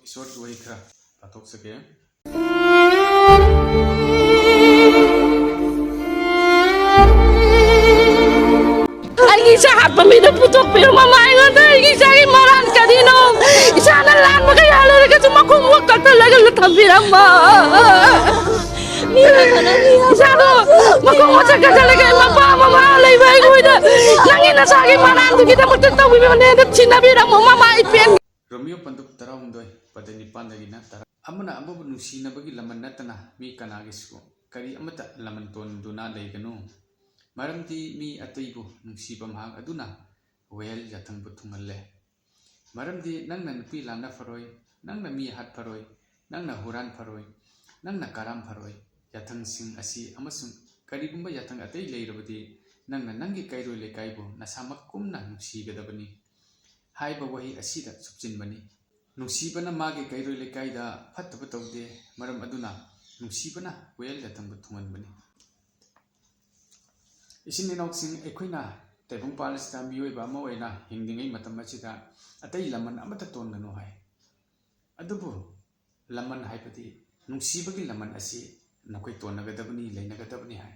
ꯏꯁꯣꯔꯒꯤ ꯋꯥꯔꯤ ꯈꯔ ꯄꯥꯊꯣꯛꯆꯒꯦ꯫ Isa hapa mina putok pero mamay nga tayo isa maran kanino isa na lang makayala na kasi makumuwag ka talaga latambirang ma isa ko makumuwag ka talaga mapamamalay ba ko ina nangin na sa akin maran kita magtatawi mo na sinabirang mo mamaipin Romeo Panduk Taraundoy Padanipan Dagina Tara Amana Abu Nusina Bagi Laman Natana Mi Kanagisco Kari Amata Lamanton Duna Legano Maramti mi ataibu nungsiba mahang aduna well yatang butungalle maramti nang nupi lana faroi nang na mi hat faroi nang na huran faroi nang na karam faroi yatang sing asi amasung karigumba yatang atai leirabadi nang na nangi kairo le kaibo nasamak kumna nungsigadabani haiba wahi asida subjinbani nungsibana mage kairo le kaida fattaba tawde maram aduna nungsibana well yatang butunganbani Isin ninaksing ekoina tebong palas ta miyoy ba mo ay na hindi ngay matamachita atay laman amata ton ngano hay adubo laman hay pati nung sibagi laman asi nakoy ton nagadabani lay nagadabani hay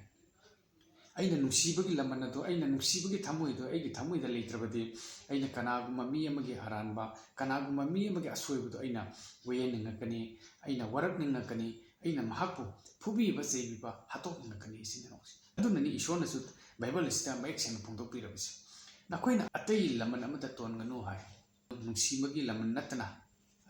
ay na nung sibagi laman na to ay na nung sibagi tamoy do ay gitamoy da laytrabadi ay na kanaguma miya magi haran ba kanaguma miya magi asoy do ay na wayan ngakani ay na warak ngakani ay na mahakpo pubi ba say ba hatok ngakani isin ninaksing aduna ni isyon na sut Bible is the makes and Punto Pirabis. Nakoina Atay Laman Amata Ton Ganuhai, Nungsimagi Laman Natana,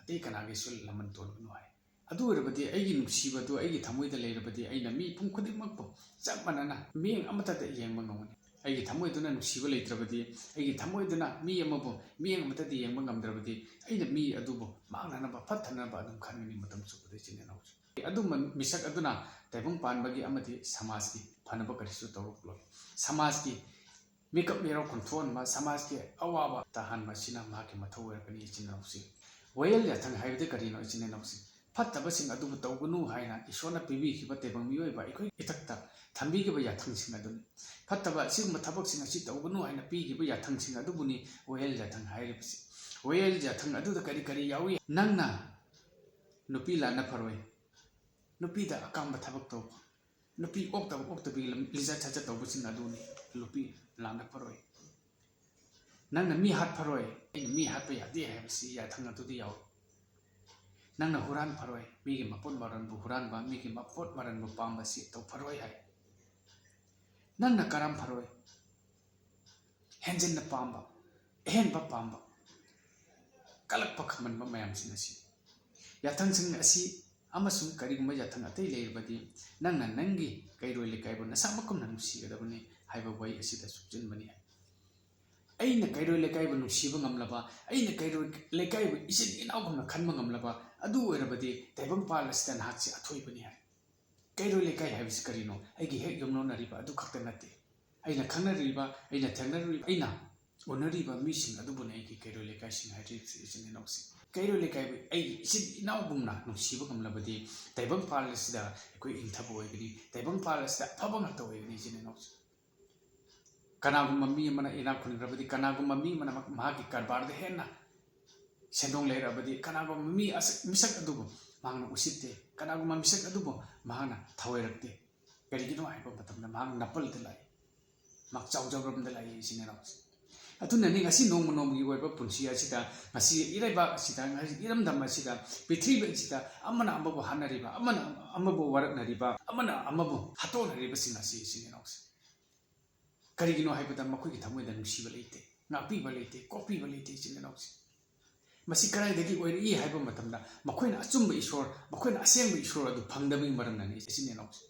Atay Kanagisul Laman Ton Ganuhai. Adu Rabati, Agin Siba to Agi Tamu the Lairabati, Aina mi Punkudi Mapo, Zapanana, me Amata Yamon. Agi Tamu Duna Siva Latrabati, Agi Tamu Duna, me Amabo, me Amata the Yamangam Drabati, Aina mi Adubo, Mananaba Patana Badum Kanini Matam Supposition and house. Aduman Misak Aduna, Tabung Pan Bagi Amati, Samaski, Panabakarisu Toro. Samaski Makeup Miro control ma Samaski Awaba Tahan Machina Maki Matower Kani Chinausi. Well Yatan Hide the Carino Chinausi. Patabasing Adu Togunu Haina, Ishona Pibi, Hibatebang Mio by Itakta, Tambiga Yatang Singadun. Pataba Sigma Taboxing a seat Ogunu and a pig Yatang Singadubuni, well Yatan Hidepsi. Well Yatan Adu the Karikari Yawi, Nana Nupila Naparoi. Nupida Akamba Tabakto. Lupi Octabil Lizard Tata Tobusin Aduni, Lupi Lana Paroi. Nana mi hat paroi, and me happy at the MC Yatanga to the yaw. Nana Huran paroi, make him a pot maran buhuran, but make him a pot maran bupamba seat to paroi high. Nana Karam paroi. Hands in the pamba, hand pamba. Kalakpakaman Mayam Sinasi. Yatang sing a sea. Amasung kariguma yatang atay laybadi nang nangi kairo lekaibo nasamakum nanusi gadabani haiba way asida subjin mani ay na kairo lekaibo nusiba ngamlaba ay na kairo lekaibo isin inawgum na khanma ngamlaba adu oirabadi taibang palastan haksi athoi bani hai kairo lekai habis karino ay gi hek yomno nariba adu khakta nate ay na khangna riba ay na thangna riba ay na onariba mising adu bune ay gi kairo lekai sing hai isin inawsi Kairo Lekai, a sit now bumna, no Sibakam Labadi, Tabang Palace, the quick Taboy, Tabang Palace, the Pabanato, in house. Kanagumami Mana Inakun Rabadi, Kanagumami Mana Magi Karbar the Henna. Sendong later, but the Kanagumami as Misak Adubo, Mana Usite, Kanaguma Misak Adubo, Mana, Towerate. Garigino, I put the Mang Napol the Lai. Mak Chow Jabram the Lai is in house. Atuna ni ngasi nong monomi waiba punsi asida ngasi iraiba asida ngasi iramdam asida pitri asida amana amabo hanariba amana amabo waraknariba amana amabo hatonariba singasi sinenox karigino haibada makoi thamoida nungsiba leite ngapiba leite kopiba leite sinenox masi karai dagi oiri haiba matamda makoina achumba ishor makoina asengba ishor adu phangdabi maramnani sinenox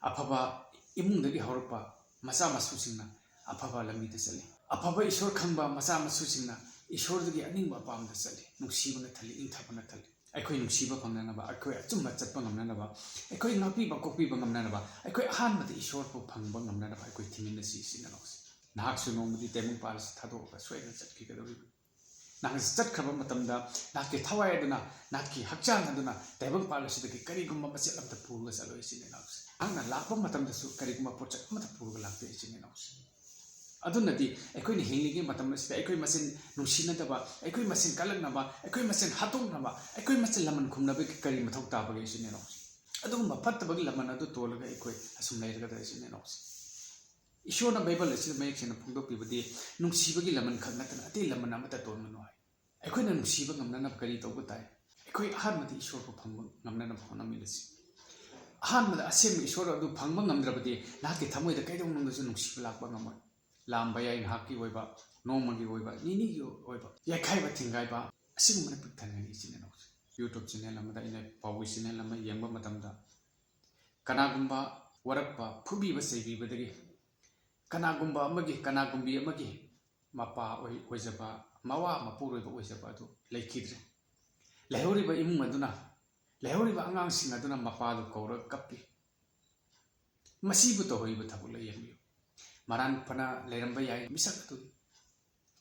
afaba imungdagi horpa masa masusingna afaba lamida sali Apapa Ishor Kamba, Masama Susina, Ishor the Anima Pam the Sally, Nusiba Natali, Intapanatali. I quit Nusiba Panganaba, I quit too much at Panganaba, I quit Napiba Kopi Banganaba, I quit Han with the Ishor Pang Banganaba, I quit him in the sea in the house. Naxu no the Demon Palace Tado, persuaded that kick the river. Nakas Matamda, Naki Tawaidana, Naki Hachanaduna, Demon Palace, the Kariguma Basil of the pool as always in the house. Anna Lapa Matam the Kariguma Pocha, Matapurga Lapa in the house. ꯑꯗꯨꯅꯗꯤ ꯑꯩꯈꯣꯏꯅ ꯍꯤꯡꯂꯤꯉꯩ ꯃꯇꯝ ꯑꯁꯤꯗ ꯑꯩꯈꯣꯏ ꯃꯁꯦꯟ ꯅꯨꯡꯁꯤꯅꯗꯕ ꯑꯩꯈꯣꯏ ꯃꯁꯦꯟ ꯀꯜꯂꯛꯅꯕ ꯑꯩꯈꯣꯏ ꯃꯁꯦꯟ ꯍꯥꯠꯇꯣꯛꯅꯕ ꯑꯩꯈꯣꯏ ꯃꯁꯦꯟ ꯂꯃꯟ ꯈꯨꯝꯅꯕꯒꯤ ꯀꯔꯤ ꯃꯊꯧ ꯇꯥꯕꯒꯦ ꯏꯆꯤꯟ ꯏꯅꯥꯎꯁꯦ ꯑꯗꯨꯒꯨꯝꯕ ꯐꯠꯇꯕꯒꯤ ꯂꯃꯟ ꯑꯗꯨ ꯇꯣꯜꯂꯒ ꯑꯩꯈꯣꯏ ꯑꯁꯨꯝ ꯂꯩꯔꯒꯗ꯭ꯔꯥ ꯏꯆꯤꯟ ꯏꯅꯥꯎꯁꯦ ꯏꯁꯣꯔꯅ ꯕꯥꯏꯕꯜ ꯑꯁꯤꯗ ꯃꯌꯦꯛ ꯁꯦꯡꯅ ꯐꯣꯡꯗꯣꯛꯄꯤꯕꯗꯤ ꯅꯨꯡꯁꯤꯕꯒꯤ ꯂꯃꯟ ꯈꯛ ꯅꯠꯇꯅ ꯑꯇꯩ ꯂꯃꯟ ꯑꯃꯠꯇ ꯇꯣꯟꯒꯅꯨ ꯍꯥꯏ ꯑꯩꯈꯣꯏꯅ ꯅꯨꯡꯁꯤꯕ ꯉꯝꯅꯅꯕ ꯀꯔꯤ ꯇꯧꯕ ꯇꯥꯏ ꯑꯩꯈꯣꯏ ꯑꯍꯥꯟꯕꯗ ꯏꯁꯣꯔꯕꯨ ꯐꯪꯕ ꯉꯝꯅꯅꯕ ꯍꯣꯠꯅꯃꯤꯟꯅꯁꯤ ꯑꯍꯥꯟꯕꯗ ꯑꯁꯦꯡꯕ ꯏꯁꯣꯔ ꯑꯗꯨ ꯐꯪꯕ ꯉꯝꯗ꯭ꯔꯕꯗꯤ ꯅꯍꯥꯛꯀꯤ ꯊꯃꯣꯏꯗ ꯀꯩꯗꯧꯅꯨꯡꯗꯁꯨ ꯅꯨꯡꯁꯤꯕ ꯂꯥꯛꯄ ꯉꯝꯃꯣꯏ ꯂꯥꯝꯕ ꯌꯥꯏ ꯉꯥꯏꯍꯥꯛꯀꯤ ꯑꯣꯏꯕ ꯅꯣꯡꯃꯒꯤ ꯑꯣꯏꯕ ꯅꯤꯅꯤꯒꯤ ꯑꯣꯏꯕ ꯌꯥꯏꯈꯥꯏꯕ ꯊꯤꯡꯒꯥꯏꯕ ꯑꯁꯤꯒꯨꯝꯕꯅ ꯄꯤꯛ ꯊꯟꯒꯅꯤ ꯏꯆꯤꯟ ꯏꯅꯥꯎꯁꯦ ꯌꯨꯇ꯭ꯌꯨꯕ ꯆꯦꯅꯦꯜ ꯑꯃꯗ ꯑꯩꯅ ꯄꯥꯎꯒꯤ ꯆꯦꯅꯦꯜ ꯑꯃ ꯌꯦꯡꯕ ꯃꯇꯝꯗ ꯀꯅꯥꯒꯨꯝꯕ ꯋꯥꯔꯛꯄ ꯐꯨꯕꯤꯕ ꯆꯩꯕꯤꯕꯗꯒꯤ ꯀꯅꯥꯒꯨꯝꯕꯤ ꯑꯃꯒꯤ ꯃꯄꯥ ꯑꯣꯏꯖꯕ ꯃꯋꯥ ꯃꯄꯨꯔꯣꯏꯕ ꯑꯣꯏꯖꯕ ꯑꯗꯨ ꯂꯩꯈꯤꯗ꯭ꯔꯦ ꯂꯩꯍꯧꯔꯤꯕ ꯏꯃꯨꯡ ꯑꯗꯨꯅ ꯂꯩꯍꯧꯔꯤꯕ ꯑꯉꯥꯡꯁꯤꯡ ꯑꯗꯨꯅ ꯃꯄꯥꯗꯨ ꯀꯧꯔꯒ ꯀꯞꯄꯤ ꯃꯁꯤꯕꯨ ꯇꯧꯔꯤꯕ ꯊꯕꯛ ꯂꯩ ꯌꯦꯡꯕꯤꯌꯨ ꯃꯔꯥꯟ ꯐꯅ ꯂꯩꯔꯝꯕ ꯌꯥꯏ ꯃꯤꯁꯛ ꯑꯗꯨꯒꯤ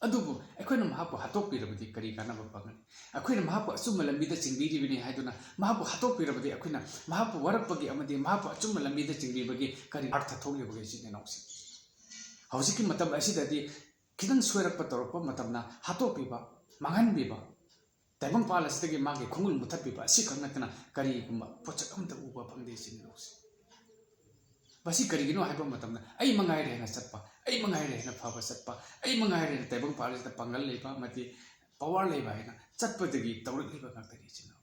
ꯑꯗꯨꯕꯨ ꯑꯩꯈꯣꯏꯅ ꯃꯍꯥꯛꯄꯨ ꯍꯥꯠꯇꯣꯛꯄꯤꯔꯕꯗꯤ ꯀꯔꯤ ꯀꯥꯟꯅꯕ ꯐꯪꯒꯅꯤ ꯑꯩꯈꯣꯏꯅ ꯃꯍꯥꯛꯄꯨ ꯑꯆꯨꯝꯕ ꯂꯝꯕꯤꯗ ꯆꯤꯡꯕꯤꯔꯤꯕꯅꯤ ꯍꯥꯏꯗꯨꯅ ꯃꯍꯥꯛꯄꯨ ꯍꯥꯠꯇꯣꯛꯄꯤꯔꯕꯗꯤ ꯑꯩꯈꯣꯏꯅ ꯃꯍꯥꯛꯄꯨ ꯋꯥꯔꯛꯄꯒꯤ ꯑꯃꯗꯤ ꯃꯍꯥꯛꯄꯨ ꯑꯆꯨꯝꯕ ꯂꯝꯕꯤꯗ ꯆꯤꯡꯕꯤꯕꯒꯤ ꯀꯔꯤ ꯑꯔꯊ ꯊꯣꯛꯂꯤꯕꯒꯦ ꯏꯆꯤꯟ ꯏꯅꯥꯎꯁꯤꯡ ꯍꯧꯖꯤꯛꯀꯤ ꯃꯇꯝ ꯑꯁꯤꯗꯗꯤ ꯈꯤꯇꯪ ꯁꯣꯏꯔꯛꯄ ꯇꯧꯔꯛꯄ ꯃꯇꯝꯗ ꯍꯥꯠꯇꯣꯛꯄꯤꯕ ꯃꯥꯡꯍꯟꯕꯤꯕ ꯇꯥꯏꯕꯪꯄꯥꯜ ꯑꯁꯤꯗꯒꯤ ꯃꯥꯒꯤ ꯈꯣꯡꯒꯨꯜ ꯃꯨꯊꯠꯄꯤꯕ ꯑꯁꯤꯈꯛ ꯅꯠꯇꯅ ꯀꯔꯤꯒꯨꯝꯕ ꯄꯣꯠꯁꯛ ꯑꯃꯇ ꯎꯕ ꯐꯪꯗꯦ ꯏꯆꯤꯟ ꯏꯅꯥꯎꯁꯤꯡ ꯃꯁꯤ ꯀꯔꯤꯒꯤꯅꯣ ꯍꯥꯏꯕ ꯃꯇꯝꯗ ꯑꯩ ꯃꯉꯥꯏꯔꯦ ꯍꯥꯏꯅ ꯆꯠꯄ ꯑꯩ ꯃꯉꯥꯏꯔꯦ ꯍꯥꯏꯅ ꯐꯕ ꯆꯠꯄ ꯑꯩ ꯃꯉꯥꯏꯔꯦ ꯍꯥꯏꯅ ꯇꯥꯏꯕꯪꯄꯥꯜ ꯑꯁꯤꯗ ꯄꯥꯡꯒꯜ ꯂꯩꯕ ꯑꯃꯗꯤ ꯄꯋꯥꯔ ꯂꯩꯕ ꯍꯥꯏꯅ ꯆꯠꯄꯗꯒꯤ ꯇꯧꯔꯛꯂꯤꯕ ꯉꯥꯛꯇꯅꯤ ꯏꯆꯤꯟ ꯏꯅꯥꯎ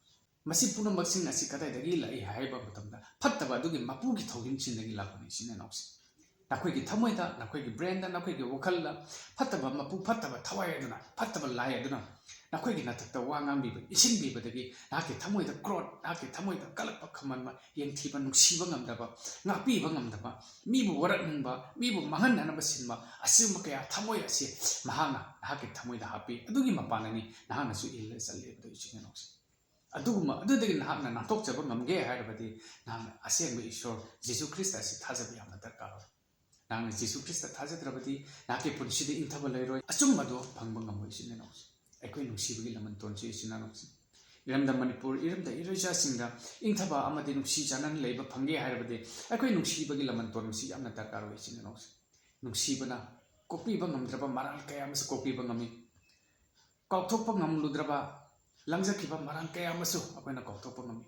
ꯃꯁꯤ ꯄꯨꯝꯅꯃꯛꯁꯤꯡ ꯑꯁꯤ ꯀꯗꯥꯏꯗꯒꯤ ꯂꯥꯛꯏ ꯍꯥꯏꯕ ꯃꯇꯝꯗ ꯐꯠꯇꯕ ꯑꯗꯨꯒꯤ ꯃꯄꯨꯒꯤ ꯊꯧꯔꯝꯁꯤꯡꯗꯒꯤ ꯂꯥꯛꯄꯅꯤ ꯏꯆꯤꯟ ꯏꯅꯥꯎꯁꯤꯡ ꯅꯈꯣꯏꯒꯤ ꯊꯃꯣꯏꯗ ꯅꯈꯣꯏꯒꯤ ꯕ꯭ꯔꯦꯟꯗ ꯅꯈꯣꯏꯒꯤ ꯋꯥꯈꯜꯗ ꯐꯠꯇꯕ ꯃꯄꯨ ꯐꯠꯇꯕ ꯊꯋꯥꯏ ꯑꯗꯨꯅ ꯐꯠꯇꯕ ꯂꯥꯏ ꯑꯗꯨꯅ ꯅꯈꯣꯏꯒꯤ ꯅꯊꯛꯇ ꯋꯥ ꯉꯥꯡꯕꯤꯕ ꯏꯁꯤꯟꯕꯤꯕꯗꯒꯤ ꯅꯍꯥꯛꯀꯤ ꯊꯃꯣꯏꯗ ꯀ꯭ꯔꯣꯙ ꯅꯍꯥꯛꯀꯤ ꯊꯃꯣꯏꯗ ꯀꯜꯂꯛꯄ ꯈꯝꯃꯟꯕ ꯌꯦꯡꯊꯤꯕ ꯅꯨꯡꯁꯤꯕ ꯉꯝꯗꯕ ꯉꯥꯛꯄꯤꯕ ꯉꯝꯗꯕ ꯃꯤꯕꯨ ꯋꯥꯔꯛꯅꯤꯡꯕ ꯃꯤꯕꯨ ꯃꯥꯡꯍꯟꯅꯅꯕ ꯁꯤꯟꯕ ꯑꯁꯤꯒꯨꯝꯕ ꯀꯌꯥ ꯊꯃꯣꯏ ꯑꯁꯤ ꯃꯍꯥꯛꯅ ꯅꯍꯥꯛꯀꯤ ꯊꯃꯣꯏꯗ ꯍꯥꯞꯄꯤ ꯑꯗꯨꯒꯤ ꯃꯄꯥꯟꯅꯅꯤ ꯅꯍꯥꯛꯅꯁꯨ ꯏꯜꯂ ꯆꯠꯂꯤꯕꯗꯨ ꯏꯆꯤꯟ ꯏꯅꯥꯎꯁꯤꯡ ꯑꯗꯨꯗꯒꯤ ꯅꯍꯥꯛꯅ ꯅꯥꯟꯊꯣꯛꯆꯕ ꯉꯝꯒꯦ ꯍꯥꯏꯔꯕꯗꯤ ꯅꯍꯥꯛꯅ ꯑꯁꯦꯡꯕ ꯏꯁꯣꯔ ꯖꯤꯁꯨ ꯈ꯭ꯔꯤꯁꯇ ꯑꯁꯤ ꯊꯥꯖꯕ ꯌꯥꯝꯅ ꯗꯔꯀꯥꯔ ꯑꯣꯏ ꯅꯍꯥꯛꯅ ꯖꯤꯁꯨ ꯈ꯭ꯔꯤꯁꯇ ꯊꯥꯖꯗ꯭ꯔꯕꯗꯤ ꯅꯍꯥꯛꯀꯤ ꯄꯨꯟꯁꯤꯗ ꯏꯪꯊꯕ ꯂꯩꯔꯣꯏ ꯑꯆꯨꯝꯕꯗꯣ ꯐꯪꯕ ꯉꯝꯃꯣꯏ ꯏꯆꯤꯟ ꯏꯅꯥꯎꯁꯤꯡ ꯑꯩꯈꯣꯏ ꯅꯨꯡꯁꯤꯕꯒꯤ ꯂꯃꯟ ꯇꯣꯟꯁꯤ ꯏꯆꯤꯟ ꯏꯅꯥꯎꯁꯤꯡ ꯏꯔꯝꯗꯝ ꯃꯅꯤꯄꯨꯔ ꯏꯔꯝꯗꯝ ꯏꯔꯣꯏꯆꯥꯁꯤꯡꯗ ꯏꯪꯊꯕ ꯑꯃꯗꯤ ꯅꯨꯡꯁꯤ ꯆꯥꯟꯅꯅ ꯂꯩꯕ ꯐꯪꯒꯦ ꯍꯥꯏꯔꯕꯗꯤ ꯑꯩꯈꯣꯏ ꯅꯨꯡꯁꯤꯕꯒꯤ ꯂꯃꯟ ꯇꯣꯟꯕꯁꯤ ꯌꯥꯝꯅ ꯗꯔꯀꯥꯔ ꯑꯣꯏ ꯏꯆꯤꯟ ꯏꯅꯥꯎꯁꯤꯡ ꯅꯨꯡꯁꯤꯕꯅ ꯀꯣꯛꯄꯤꯕ ꯉꯝꯗ꯭ꯔꯕ ꯃꯔꯥꯜ ꯀꯌꯥ ꯑꯃꯁꯨ ꯀꯣꯛꯄꯤꯕ ꯉꯝꯃꯤ ꯀꯥꯎꯊꯣꯛꯄ ꯉꯝꯂꯨꯗ꯭ꯔꯕ ꯂꯪꯖꯈꯤꯕ ꯃꯔꯥꯜ ꯀꯌꯥ ꯑꯃꯁꯨ ꯑꯩꯈꯣꯏꯅ ꯀꯥꯎꯊꯣꯛꯄ ꯉꯝꯃꯤ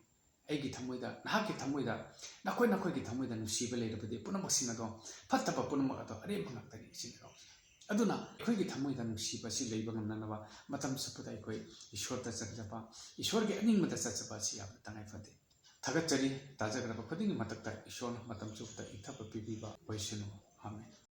ꯑꯩꯒꯤ ꯊꯃꯣꯏꯗ ꯅꯍꯥꯛꯀꯤ ꯊꯃꯣꯏꯗ ꯅꯈꯣꯏꯒꯤ ꯊꯃꯣꯏꯗ ꯅꯨꯡꯁꯤꯕ ꯂꯩꯔꯕꯗꯤ ꯄꯨꯝꯅꯃꯛꯁꯤꯡ ꯑꯗꯣ ꯐꯠꯇꯕ ꯄꯨꯝꯅꯃꯛ ꯑꯗꯣ ꯑꯔꯦꯝꯕ ꯉꯥꯛꯇꯅꯤ ꯏꯆꯤꯟ ꯏꯅꯥꯎꯁꯤꯡ ꯑꯗꯨꯅ ꯑꯩꯈꯣꯏꯒꯤ ꯊꯃꯣꯏꯗ ꯅꯨꯡꯁꯤꯕ ꯑꯁꯤ ꯂꯩꯕ ꯉꯝꯅꯅꯕ ꯃꯇꯝ ꯆꯨꯞꯄꯗ ꯑꯩꯈꯣꯏ ꯏꯁꯣꯔꯗ ꯆꯠꯆꯕ ꯏꯁꯣꯔꯒꯤ ꯑꯅꯤꯡꯕꯗ ꯆꯠꯆꯕ ꯑꯁꯤ ꯌꯥꯝꯅ ꯇꯉꯥꯏ ꯐꯗꯦ ꯊꯥꯒꯠꯆꯔꯤ ꯇꯥꯖꯈ꯭ꯔꯕ ꯈꯨꯗꯤꯡꯒꯤ ꯃꯊꯛꯇ ꯏꯁꯣꯔꯅ ꯃꯇꯝ ꯆꯨꯞꯄꯗ ꯏꯪꯊꯕ ꯄꯤꯕꯤꯕ ꯑꯣꯏꯁꯅꯨ ꯑꯥꯃꯦꯟ